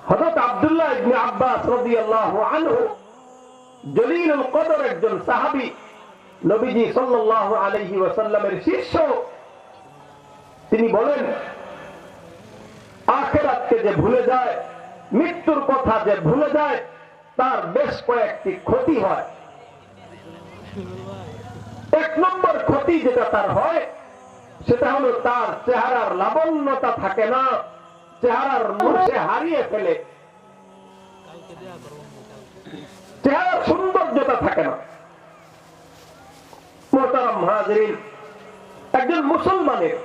হযরত আব্দুল্লাহ ইবনে আব্বাস রাদিয়াল্লাহু আনহু জলিলুল কদর একজন সাহাবী, নবীজি সাল্লাল্লাহু আলাইহি ওয়াসাল্লামের শিষ্য। তিনি বলেন, আখিরাতকে যে ভুলে যায়, মৃত্যুর কথা যে ভুলে যায়, তার বেশ কয়েকটি ক্ষতি হয়। এক নম্বর ক্ষতি যেটা তার হয়, সেটা হলো তার চেহারার লাবণ্যতা থাকে না, চেহারার মুখে হারিয়ে ফেলে, চেহারার সৌন্দর্যতা থাকে না। মুহতারাম হাজিরিন, একজন মুসলমানের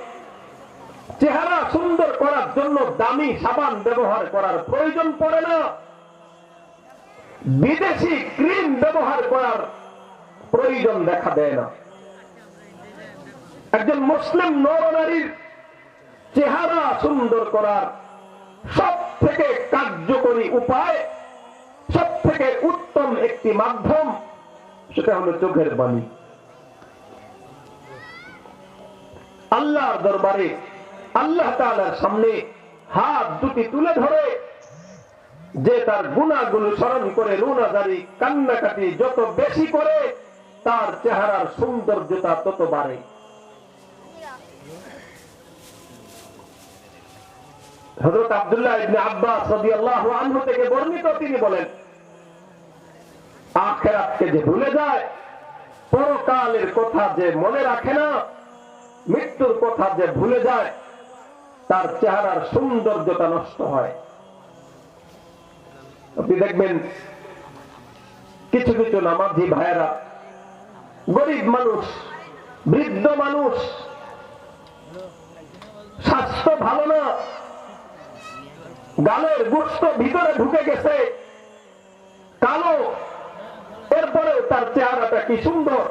চেহারা সুন্দর করার জন্য দামি সাবান ব্যবহার করার প্রয়োজন পড়ে না, বিদেশি ক্রিম ব্যবহার করার প্রয়োজন দেখা দেয় না। একজন মুসলিম নরনারীর চেহারা সুন্দর করার সব থেকে কার্যকরী উপায়, সব থেকে উত্তম একটি মাধ্যম, সেটা হলো চোখের বাণী। আল্লাহর দরবারে আল্লাহ তাআলার সামনে হাত দুটি তুলে ধরে যে তার গুনাহগুলো স্মরণ করে রুনাজারি কান্নাকাটি যত বেশি করে, তার চেহারার সৌন্দর্যতা তত বাড়ে। হযরত আব্দুল্লাহ ইবনে আব্বাস রাদিয়াল্লাহু আনহু থেকে বর্ণিত, তিনি বলেন, আখিরাতকে যে ভুলে যায়, পরকালের কথা যে মনে রাখে না, মৃত্যুর কথা যে ভুলে যায়, তার চেহারার সৌন্দর্যতা নষ্ট হয়। আপনি দেখবেন কিছু কিছু নামাজি ভাইয়েরা, গরিব মানুষ, বৃদ্ধ মানুষ, স্বাস্থ্য ভালো না, গালের গোশত ভিতরে ঢুকে গেছে, কালো, এরপরেও তার চেহারাটা কি সুন্দর,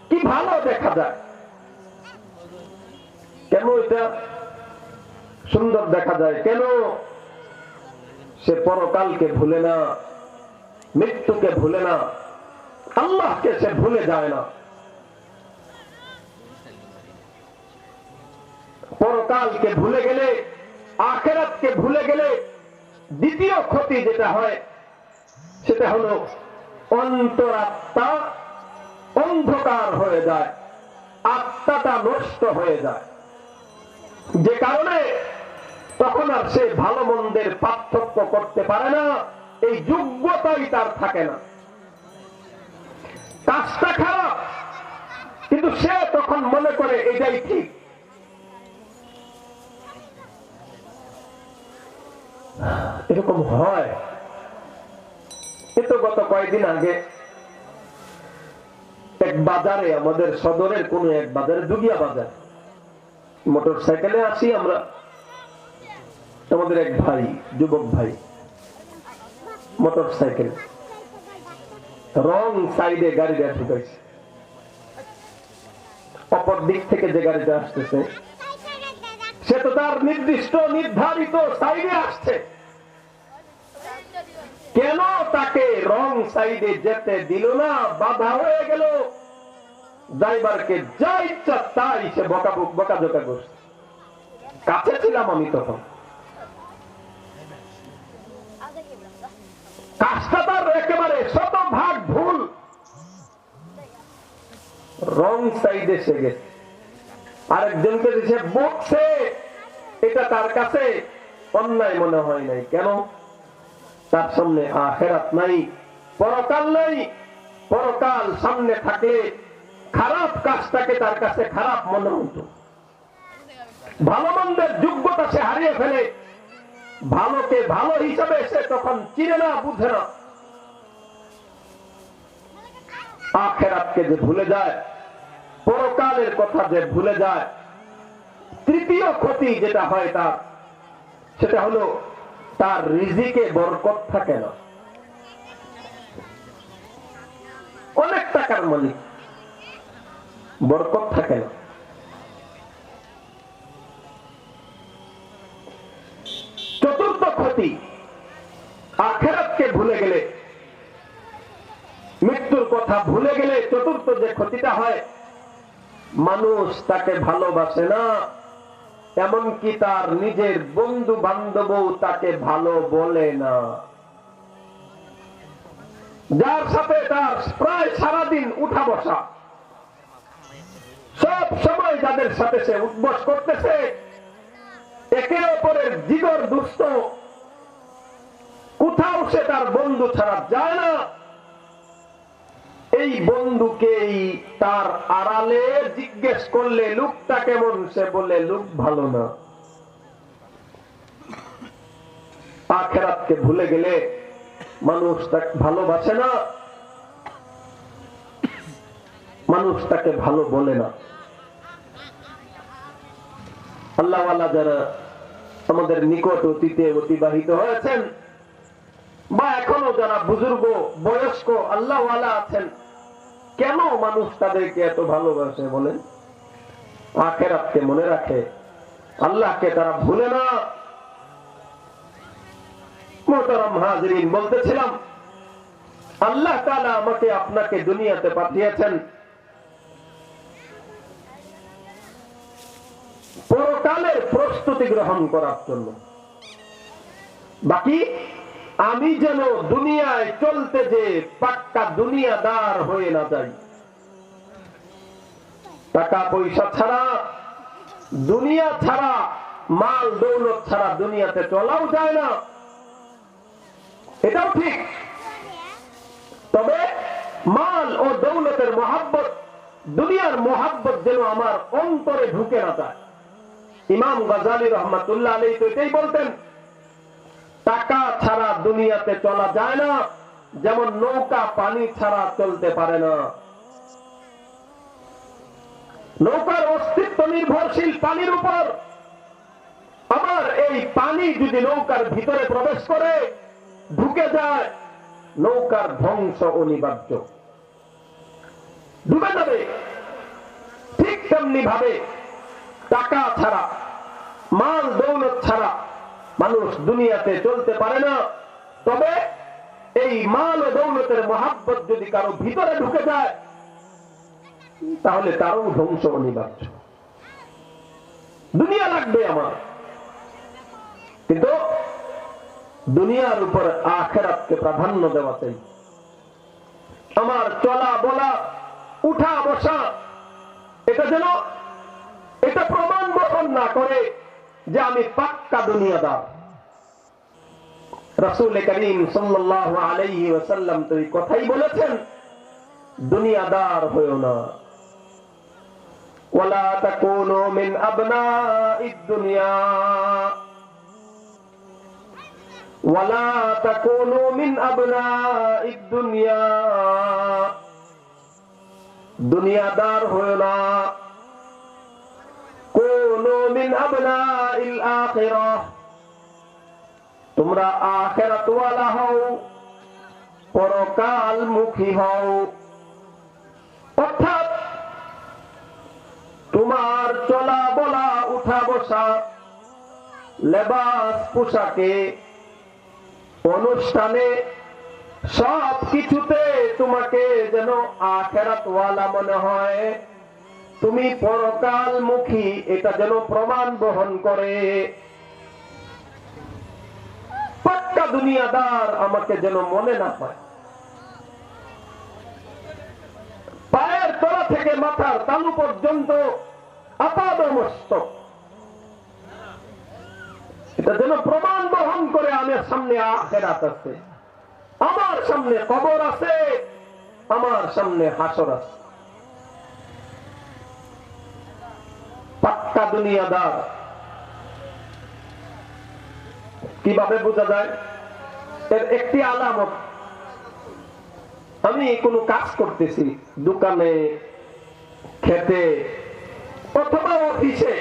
কি ভালো দেখা যায়। কেন এটা সুন্দর দেখা যায়? কেন? সে পরকালকে ভুলে না, মৃত্যুকে ভুলে না, আল্লাহকে সে ভুলে যায় না। পরকালকে ভুলে গেলে, আখিরাতকে ভুলে গেলে দ্বিতীয় ক্ষতি যেটা হয়, সেটা হলো অন্তরাত্মা অন্ধকার হয়ে যায়, আত্মাটা নষ্ট হয়ে যায়, যে কারণে তখন আর সে ভালো মন্দের পার্থক্য করতে পারে না, এই যোগ্যতাই তার থাকে না। কাজটা খারাপ, কিন্তু সে তখন মনে করে এটাই ঠিক। এরকম হয়। কিন্তু গত কয়েকদিন আগে এক বাজারে, আমাদের সদরের কোন এক বাজারে, দুগিয়া বাজার, মোটর সাইকেলে আসি আমরা, আমাদের এক ভাই, যুবক ভাই, মোটর সাইকেল রং সাইডে গাড়িটা ঢুকাইছে। অপর দিক থেকে যে গাড়িটা আসতেছে, সে তো তার নির্দিষ্ট নির্ধারিত সাইডে আসছে, কেন তাকে রং সাইডে যেতে দিল না? বাধা হয়ে গেল। ড্রাইভারকে যা ইচ্ছা তাই সে বকাঝকা করছে। কাছে ছিলাম আমি তখন, কাজটা তার একেবারে শতভাগ ভুল, রং সাইডে সে গেছে। আরেকজনকে সে বকছে, এটা তার কাছে অন্যায় মনে হয় নাই। কেন? তার সামনে আখিরাত নাই, পরকাল নাই। পরকাল সামনে থাকলে খারাপ কাজটাকে তার কাছে খারাপ মনে হতো, ভালো মন্দের যোগ্যতা সে হারিয়ে ফেলে, ভালোকে ভালো হিসাবে সে তখন চিনে না, বুঝে না। আখিরাতকে যে ভুলে যায়, পরকালের কথা যে ভুলে যায়, তৃতীয় ক্ষতি যেটা হয় তার, সেটা হলো তার রিজিকে বরকত থাকে না। অনেক টাকার মালিক, বরকত থাকে না। চতুর্থ ক্ষতি, আখিরাতকে ভুলে গেলে, মৃত্যুর কথা ভুলে গেলে চতুর্থ যে ক্ষতিটা হয়, মানুষ তাকে ভালোবাসে না, এমনকি তার নিজের বন্ধু বান্ধবও তাকে ভালো বলে না। যার সাথে তার প্রায় সারাদিন উঠা বসা, সব সময় যাদের সাথে সে উঠবস করতেছে, একে অপরের জিগর দুস্থ, কোথাও সে তার বন্ধু ছাড়া যায় না, এই বন্ধুকেই তার আড়ালে জিজ্ঞেস করলে লোকটা কেমন, সে বলে লোক ভালো না। আখিরাতকে ভুলে গেলে মানুষ তাকে ভালোবাসে না, মানুষ তাকে ভালো বলে না। আল্লাহওয়ালা যারা আমাদের নিকট অতীতে অতিবাহিত হয়েছেন বা এখনো যারা বুজুর্গ বয়স্ক আল্লাহওয়ালা আছেন, কেন মানুষ তাদেরকে এত ভালোবাসে বলেন? আখিরাতকে মনে রাখে, আল্লাহকে তারা ভুলে না। মোহতারাম হাজরিন, বলতেছিলাম আল্লাহ তাআলা আমাকে আপনাকে দুনিয়াতে পাঠিয়েছেন পরকালের প্রস্তুতি গ্রহণ করার জন্য। বাকি আমি যেন দুনিয়ায় চলতে যে পাক্কা দুনিয়াদার হয়ে না যাই। টাকা পয়সা ছাড়া, দুনিয়া ছাড়া, মাল দৌলত ছাড়া দুনিয়াতে চলাও যায় না, এটাও ঠিক। তবে মাল ও দৌলতের মহাব্বত, দুনিয়ার মহাব্বত যেন আমার অন্তরে ঢুকে না যায়। ইমাম গাজালি রহমাতুল্লাহ আলাইহি তো এটাই বলতেন, টাকা ছাড়া দুনিয়াতে চলা যায় না, যেমন নৌকা পানি ছাড়া চলতে পারে না। নৌকার অস্তিত্ব নির্ভরশীল পানির উপর। আবার এই পানি যদি নৌকার ভিতরে প্রবেশ করে, ঢুকে যায়, নৌকার ধ্বংস অনিবার্য, ডুবে যাবে। ঠিক তেমনি ভাবে টাকা ছাড়া, মাল দৌলত ছাড়া মানুষ দুনিয়াতে চলতে পারে না। তবে এই মাল ও দৌলতের মহাব্বত যদি কারো ভিতরে ঢুকে যায়, তাহলে তারও ধ্বংস অনিবার্য। দুনিয়া লাগবে আমার, কিন্তু দুনিয়ার উপর আখিরাতকে প্রাধান্য দেওয়া চাই। আমার চলা বলা, উঠা বসা, এটা যেন এটা প্রমাণ বহন না করে যে আমি পাক্কা দুনিয়াদার। রাসূল করিম সাল্লাল্লাহু আলাইহি ওয়াসাল্লাম তো এই কথাই বলেছেন, দুনিয়াদার হয়ো না। ওয়ালা তাকুনু মিন আবনাইদ দুনিয়া, ওয়ালা তাকুনু মিন আবনাইদ দুনিয়া, দুনিয়াদার হয়ো না। কুনু মিন আবনাইল আখিরাহ, তোমরা আখিরাত ওয়ালা হও, পরকাল মুখী হও। অর্থাৎ তোমার চলা বলা, উঠা বসা, লেবাস পোশাকে, অনুষ্ঠানে, সব কিছুতে তোমাকে যেন আখিরাত ওয়ালা মনে হয়, তুমি পরকাল মুখী, এটা যেন প্রমাণ বহন করে। পাক্কা দুনিয়াদার আমাকে যেন মনে না হয়। পায়ের তলা থেকে মাথার তালু পর্যন্ত আপাদমস্তক, এটা যেন প্রমাণ বহন করে আমার সামনে আখিরাত আছে, আমার সামনে কবর আছে, আমার সামনে হাসর আছে। পাক্কা দুনিয়াদার কিভাবে বোঝা যায়? এর একটি আলামত, আমি কোনো কাজ করতেছি দোকানে, খেতে অথবা অফিসে,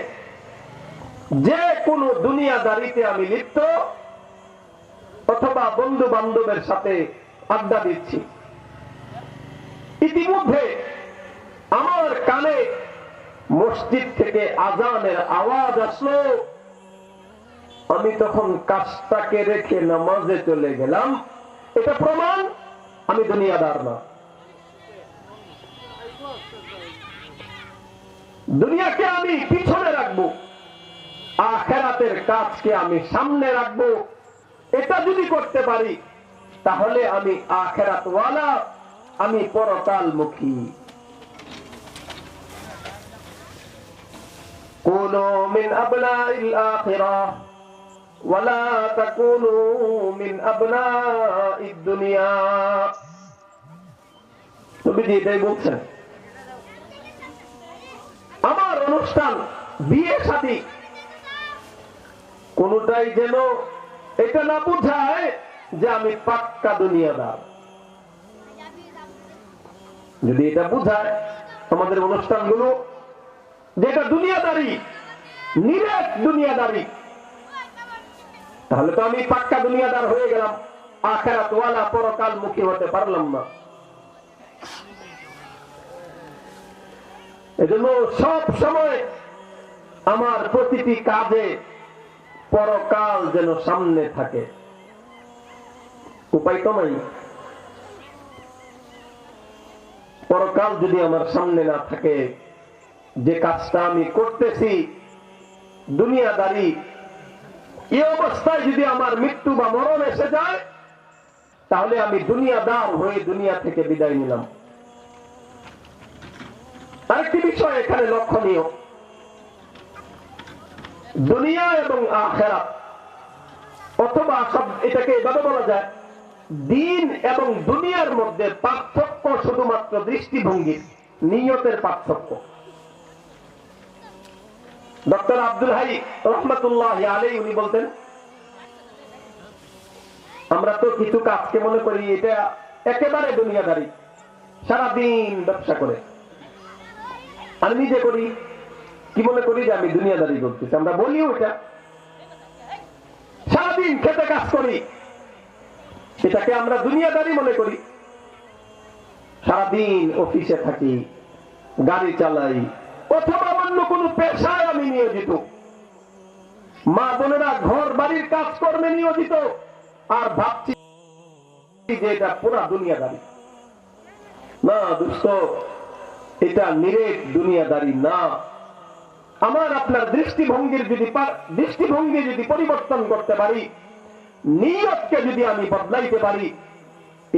যে কোনো দুনিয়াদারিতে আমি লিপ্ত, অথবা বন্ধু বান্ধবের সাথে আড্ডা দিচ্ছি, ইতিমধ্যে আমার কানে মসজিদ থেকে আজানের আওয়াজ আসলো, আমি তখন কাজটাকে রেখে নামাজে চলে গেলাম। এটা প্রমাণ আমি দুনিয়াদার না। দুনিয়াকে আমি পিছনে রাখবো, আখিরাতের কাজকে আমি সামনে রাখবো, এটা যদি করতে পারি তাহলে আমি আখিরাতওয়ালা, আমি পরকালমুখী। কুনু মিন আবনাইল আখিরাহ ওয়ালা তাকুনু মিন আবনাইদ দুনিয়া। নবীজি এটাই বলছেন। আমার অনুষ্ঠান, বিয়ে শাদী, কোনটাই যেন এটা না বুঝায় যে আমি পাক্কা দুনিয়াদার। যদি এটা বুঝায় আমাদের অনুষ্ঠানগুলো যেটা দুনিয়াদারি, নিরেট দুনিয়াদারি, তাহলে তো আমি পাক্কা দুনিয়াদার হয়ে গেলাম, আখিরাতওয়ালা পরকালমুখী হতে পারলাম না। এজন্য সব সময় আমার প্রতিটি কাজে পরকাল যেন সামনে থাকে। উপায় তো নাই। পরকাল যদি আমার সামনে না থাকে, যে কাজটা আমি করতেছি দুনিয়াদারি, এই অবস্থায় যদি আমার মৃত্যু বা মরণ এসে যায়, তাহলে আমি দুনিয়াদার হয়ে দুনিয়া থেকে বিদায় নিলাম। আরেকটি বিষয় এখানে লক্ষণীয়, দুনিয়া এবং আখিরাত, অথবা সব এটাকে এভাবে বলা যায়, দিন এবং দুনিয়ার মধ্যে পার্থক্য শুধুমাত্র দৃষ্টিভঙ্গির, নিয়তের পার্থক্য। ডক্টর আব্দুল হাই রহমাতুল্লাহি আলাইহি উনি বলতেন, আমরা তো কিছু কাজকে মনে করি এটা একেবারে দুনিয়াদারি, সারাদিন ব্যবসা করে। আমি নিজে করি, কি মনে করি যে আমি দুনিয়াদারি করতেছি, আমরা বলি ওটা। সারাদিন খেতে কাজ করি, এটাকে আমরা দুনিয়াদারি মনে করি। সারাদিন অফিসে থাকি, গাড়ি চালাই, অথবা অন্য কোন পেশায় আমি নিয়োজিত। মা বোনেরা ঘর বাড়ির কাজকর্মে নিয়োজিত, আর ভাবছি যে এটা পুরা দুনিয়াদারি। না দোস্ত, এটা নিরেট দুনিয়াদারি না। আমার আপনার দৃষ্টিভঙ্গি যদি পরিবর্তন করতে পারি, নিয়তকে যদি আমি বদলাইতে পারি,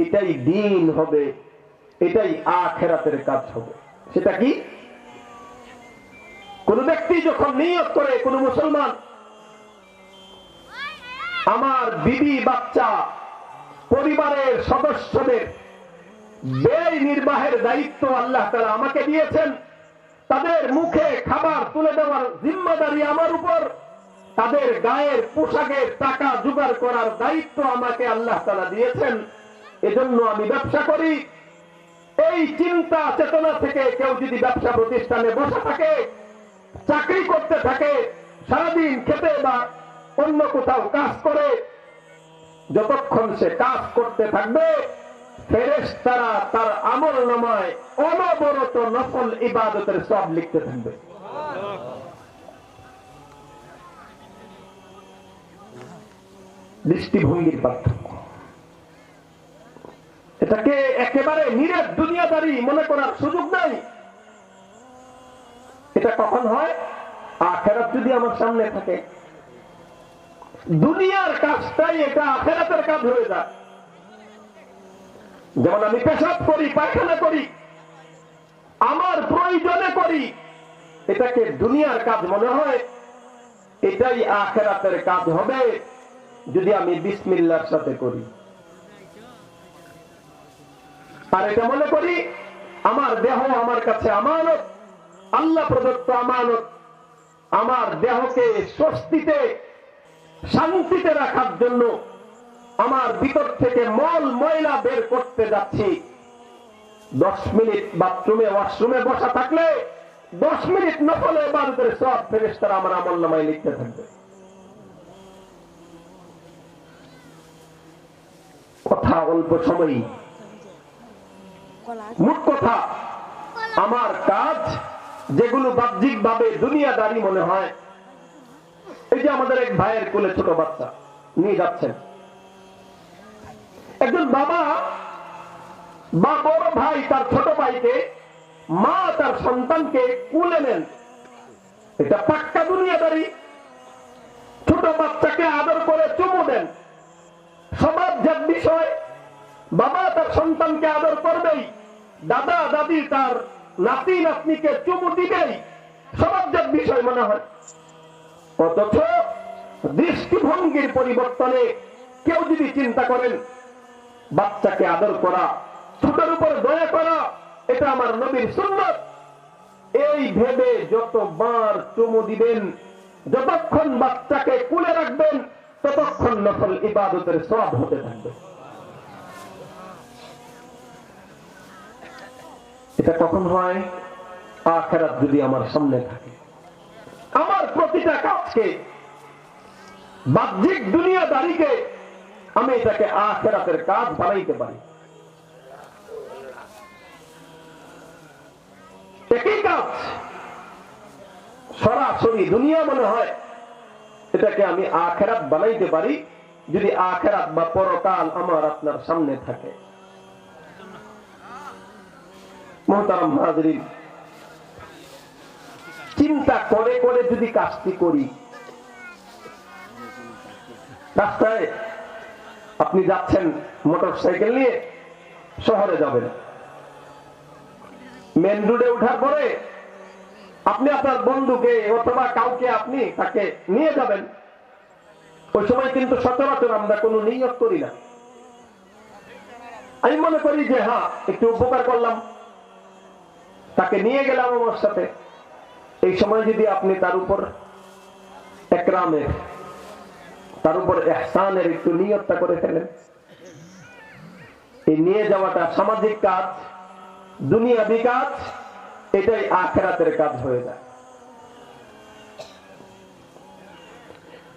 এটাই দিন হবে, এটাই আখিরাতের কাজ হবে। সেটা কি? কোন ব্যক্তি যখন নিয়ত করে, কোন মুসলমান, আমার বিবি বাচ্চা পরিবারের সদস্যদের ব্যয় নির্বাহের দায়িত্ব আল্লাহ তাআলা আমাকে দিয়েছেন, তাদের মুখে খাবার তুলে দেওয়ার জিম্মাদারি আমার উপর, তাদের গায়ের পোশাকের টাকা জোগাড় করার দায়িত্ব আমাকে আল্লাহ তাআলা দিয়েছেন, এজন্য আমি ব্যবসা করি। এই চিন্তা চেতনা থেকে কেউ যদি ব্যবসা প্রতিষ্ঠানে বসে থাকে, চাকরি করতে থাকে, সারাদিন খেতে বা অন্য কোথাও কাজ করে, যতক্ষণ সে কাজ করতে থাকবে, ফেরেশতারা তার আমলনামায় অনবরত নফল ইবাদতের সওয়াব লিখতে থাকবে। দৃষ্টিভঙ্গির পার্থক্য। এটাকে একেবারে নিরেট দুনিয়াদারি মনে করার সুযোগ নাই। এটা কখন হয়? আখিরাত যদি আমার সামনে থাকে। দুনিয়ার কাজটাই এটা আখিরাতের কাজ হয়ে যায়। যেমন আমি পেশাব করি, পায়খানা করি, আমার প্রয়োজনে করি, এটাকে দুনিয়ার কাজ মনে হয়, এটাই আখিরাতের কাজ হবে যদি আমি বিসমিল্লাহর সাথে করি। আর এটা মনে করি আমার দেহ আমার কাছে আমানত, আল্লাহ প্রদত্ত আমানত, আমার দেহকে স্বস্তিতে শান্তিতে রাখার জন্য আমার ভিতর থেকে মল ময়লা বের করতে যাচ্ছি। 10 মিনিট বাথরুমে ওয়াশরুমে বসা থাকলে 10 মিনিট নফল ইবাদতের সওয়াব ফেরেশতারা আমার আমলনামায় লিখতে থাকবে। কথা অল্প সময়ই, মোট কথা আমার কাজ যেগুলো বাহ্যিক ভাবে দুনিয়াদারি মনে হয়, এই যে আমাদের এক ভাইয়ের কোলে ছোট বাচ্চা নিয়ে যাচ্ছেন, একজন বাবা বা বড় ভাই তার ছোট ভাইকে, মা তার সন্তানকে কোলে নেন, এটা পাক্কা দুনিয়াদারি। ছোট বাচ্চাকে আদর করে চুমু দেন, সমাজের বিষয়। বাবা তার সন্তানকে আদর করবেই, দাদা দাদি তার নাতি নাতনিকে চুমু দিবেই, সমাজের বিষয় মনে হয়। অথচ দৃষ্টিভঙ্গির পরিবর্তনে কেউ যদি চিন্তা করেন বাচ্চাকে আদর করা, ছোটের উপর দয়া করা, এটা আমার নবীর সুন্নাত, এই ভেবে যতবার চুমু দিবেন, যতক্ষণ বাচ্চাকে কুলে রাখবেন, ততক্ষণ নফল ইবাদতের সওয়াব হতে থাকবে। এটা কখন হয়? আখিরাত যদি আমার সামনে থাকে। আমার প্রতিটা কাজকে, বাহ্যিক দুনিয়াদারিকে আমি এটাকে আখিরাতের কাজ বানাইতে পারি। একই কাজ সরাসরি দুনিয়া মনে হয়, এটাকে আমি আখিরাত বানাইতে পারি যদি আখিরাত বা পরকাল আমার আপনার সামনে থাকে। মুহতারাম হাজিরিন, চিন্তা করে করে যদি কাজটি করি, রাস্তায় আপনি যাচ্ছেন মোটরসাইকেল নিয়ে, শহরে যাবেন, মেন রোডে ওঠার পরে আপনি আপনার বন্ধুকে অথবা কাউকে আপনি তাকে নিয়ে যাবেন, ওই সময় কিন্তু সচরাচর আমরা কোনো নিয়ত করি না। আমি মনে করি যে হ্যাঁ একটু উপকার করলাম, তাকে নিয়ে গেলাম আমার সাথে। এই সময় যদি আপনি তার উপর একরামের, তার উপর ইহসানের একটু নিয়তটা করে ফেলেন, এই নিয়ে যাওয়াটা সামাজিক কাজ, দুনিয়াবি কাজ, এটাই আখিরাতের কাজ হয়ে যায়।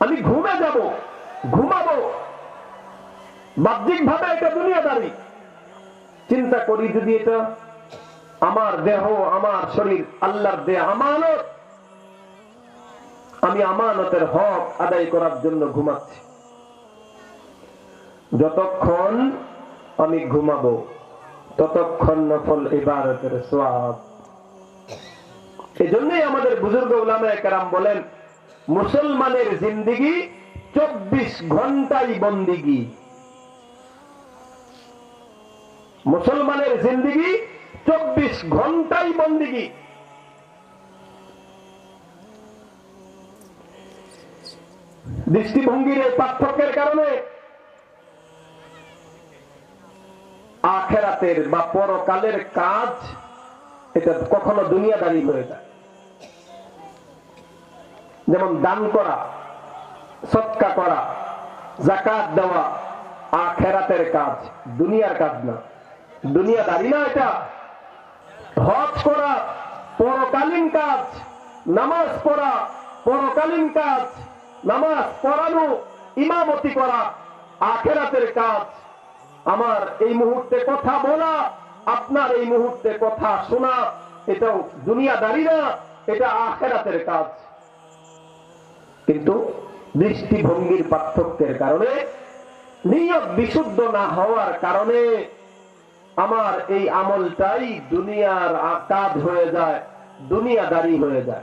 আমি ঘুমে যাব, ঘুমাবো, বাহ্যিক ভাবে এটা দুনিয়াদারি। চিন্তা করি যদি এটা আমার দেহ, আমার শরীর আল্লাহর দেয়া আমানত, আমি আমানতের হক আদায় করার জন্য ঘুমাচ্ছি। যতক্ষণ আমি ঘুমাবো ততক্ষণ নফল ইবাদতের সওয়াব। এজন্যই আমাদের বুজুর্গ উলামায়ে কেরাম বলেন, মুসলমানের জিন্দেগি 24 ঘন্টাই বন্দেগি। মুসলমানের জিন্দেগি 24 ঘন্টাই বন্দেগি। দৃষ্টিভঙ্গির এই পার্থক্যের কারণে আখিরাতের বা পরকালের কাজ এটা কখনো দুনিয়াদারি হয়ে যায়। যেমন দান করা, সদকা করা, যাকাত দেওয়া আখিরাতের কাজ, দুনিয়ার কাজ না, দুনিয়াদারি না এটা। হজ করা পরকালীন কাজ, নামাজ পড়া পরকালীন কাজ, নামাজ পড়ানো, ইমামতি করা আখিরাতের কাজ। আমার এই মুহূর্তে কথা বলা, আপনার এই মুহূর্তে কথা শোনা, এটাও দুনিয়াদারি না, এটা আখিরাতের কাজ। কিন্তু দৃষ্টিভঙ্গির পার্থক্যের কারণে, নিয়ত বিশুদ্ধ না হওয়ার কারণে আমার এই আমলটাই দুনিয়ার কাজ হয়ে যায়, দুনিয়াদারি হয়ে যায়।